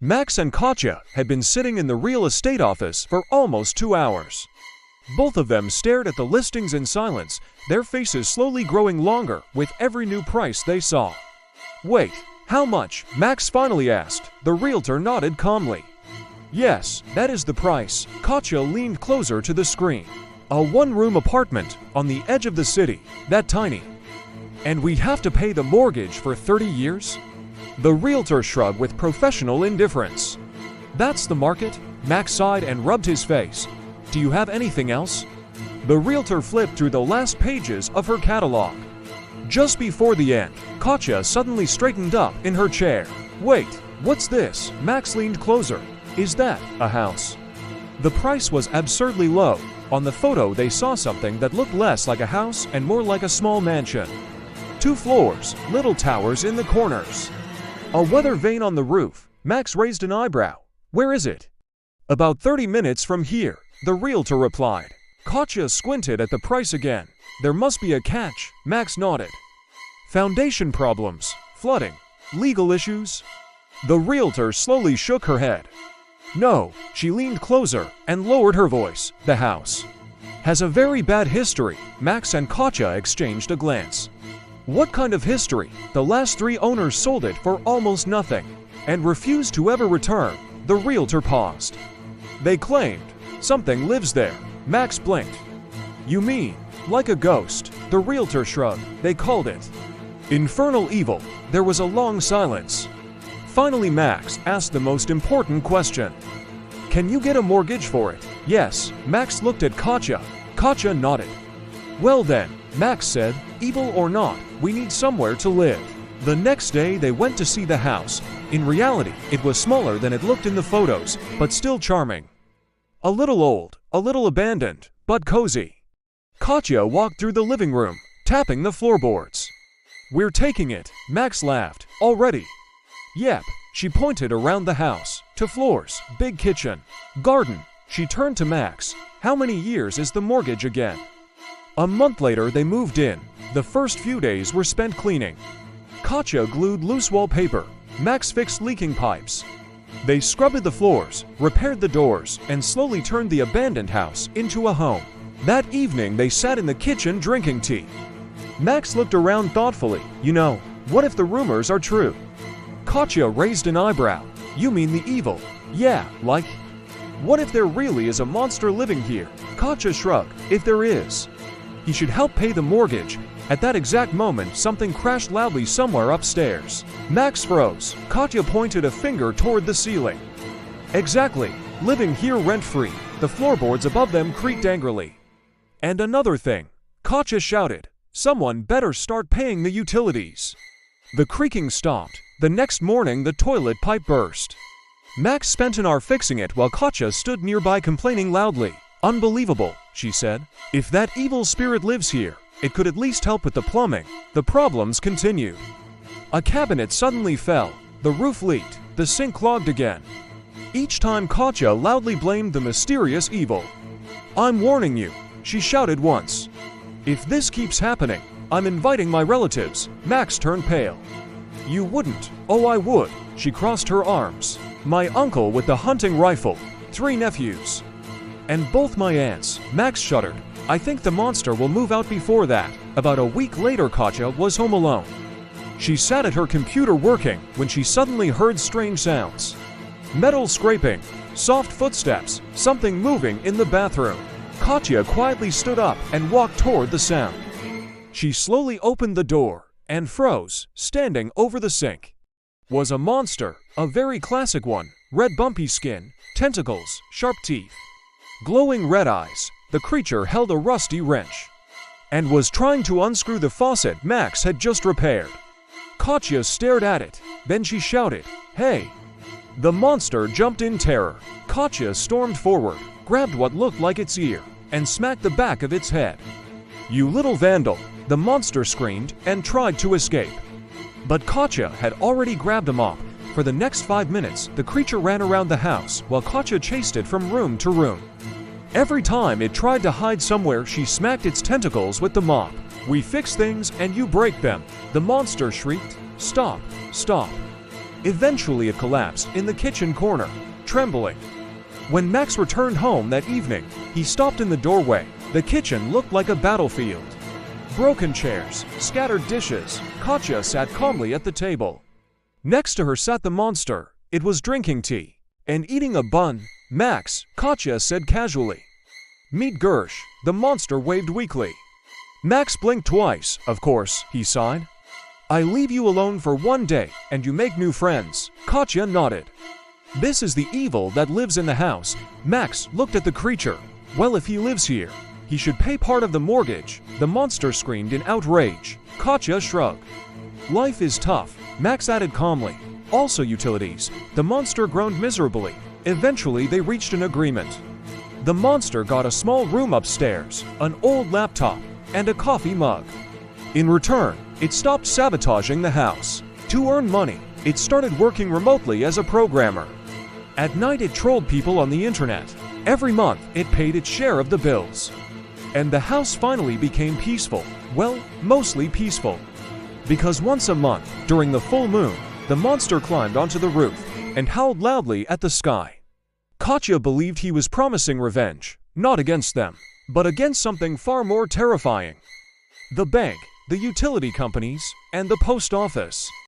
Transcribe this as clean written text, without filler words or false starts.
Max and Katja had been sitting in the real estate office for almost 2 hours. Both of them stared at the listings in silence, their faces slowly growing longer with every new price they saw. "Wait, how much?" Max finally asked. The realtor nodded calmly. "Yes, that is the price." Katja leaned closer to the screen. "A one-room apartment on the edge of the city, that tiny. And we have to pay the mortgage for 30 years? The realtor shrugged with professional indifference. "That's the market?" Max sighed and rubbed his face. "Do you have anything else?" The realtor flipped through the last pages of her catalog. Just before the end, Katja suddenly straightened up in her chair. "Wait, what's this?" Max leaned closer. "Is that a house?" The price was absurdly low. On the photo they saw something that looked less like a house and more like a small mansion. 2 floors, little towers in the corners. A weather vane on the roof. Max raised an eyebrow. "Where is it?" "About 30 minutes from here," the realtor replied. Katja squinted at the price again. "There must be a catch," Max nodded. "Foundation problems, flooding, legal issues?" The realtor slowly shook her head. "No," she leaned closer and lowered her voice. "The house has a very bad history." Max and Katja exchanged a glance. "What kind of history?" "The last 3 owners sold it for almost nothing and refused to ever return." The realtor paused. "They claimed something lives there." Max blinked. "You mean, like a ghost?" The realtor shrugged. "They called it infernal evil." There was a long silence. Finally Max asked the most important question. "Can you get a mortgage for it?" "Yes." Max looked at Katja. Katja nodded. "Well then," Max said, "evil or not, we need somewhere to live." The next day they went to see the house. In reality, it was smaller than it looked in the photos, but still charming. A little old, a little abandoned, but cozy. Katja walked through the living room, tapping the floorboards. "We're taking it," Max laughed. "Already?" "Yep." She pointed around the house, to floors, big kitchen, garden. She turned to Max. "How many years is the mortgage again?" A month later they moved in. The first few days were spent cleaning. Katja glued loose wallpaper. Max fixed leaking pipes. They scrubbed the floors, repaired the doors, and slowly turned the abandoned house into a home. That evening they sat in the kitchen drinking tea. Max looked around thoughtfully. "You know, what if the rumors are true?" Katja raised an eyebrow. "You mean the evil?" "Yeah, like, what if there really is a monster living here?" Katja shrugged. "If there is, he should help pay the mortgage." At that exact moment, something crashed loudly somewhere upstairs. Max froze. Katja pointed a finger toward the ceiling. "Exactly. Living here rent-free." The floorboards above them creaked angrily. "And another thing," Katja shouted. "Someone better start paying the utilities." The creaking stopped. The next morning, the toilet pipe burst. Max spent an hour fixing it while Katja stood nearby complaining loudly. "Unbelievable," she said. "If that evil spirit lives here, it could at least help with the plumbing." The problems continued. A cabinet suddenly fell. The roof leaked. The sink clogged again. Each time Katja loudly blamed the mysterious evil. "I'm warning you," she shouted once. "If this keeps happening, I'm inviting my relatives." Max turned pale. "You wouldn't." "Oh, I would." She crossed her arms. "My uncle with the hunting rifle, 3 nephews, and both my aunts." Max shuddered. "I think the monster will move out before that." About a week later, Katja was home alone. She sat at her computer working when she suddenly heard strange sounds. Metal scraping, soft footsteps, something moving in the bathroom. Katja quietly stood up and walked toward the sound. She slowly opened the door and froze, standing over the sink. Was a monster, a very classic one. Red bumpy skin, tentacles, sharp teeth, glowing red eyes. The creature held a rusty wrench and was trying to unscrew the faucet Max had just repaired. Katja stared at it. Then she shouted, "Hey!" The monster jumped in terror. Katja stormed forward, grabbed what looked like its ear, and smacked the back of its head. "You little vandal!" The monster screamed and tried to escape. But Katja had already grabbed a mop. For the next 5 minutes, the creature ran around the house while Katja chased it from room to room. Every time it tried to hide somewhere, she smacked its tentacles with the mop. "We fix things and you break them," the monster shrieked. "Stop, stop." Eventually it collapsed in the kitchen corner, trembling. When Max returned home that evening, he stopped in the doorway. The kitchen looked like a battlefield. Broken chairs, scattered dishes. Katya sat calmly at the table. Next to her sat the monster. It was drinking tea and eating a bun. Max, Katya said casually. Meet Gersh. The monster waved weakly. Max blinked twice. Of course, he sighed. I leave you alone for 1 day, and you make new friends. Katya nodded. This is the evil that lives in the house. Max looked at the creature. Well, if he lives here, he should pay part of the mortgage. The monster screamed in outrage. Katya shrugged. Life is tough, Max added calmly. Also utilities. The monster groaned miserably. Eventually they reached an agreement. The monster got a small room upstairs, an old laptop, and a coffee mug. In return, it stopped sabotaging the house. To earn money, it started working remotely as a programmer. At night it trolled people on the internet. Every month it paid its share of the bills. And the house finally became peaceful. Well, mostly peaceful. Because once a month, during the full moon, the monster climbed onto the roof and howled loudly at the sky. Katya believed he was promising revenge, not against them, but against something far more terrifying. The bank, the utility companies, and the post office.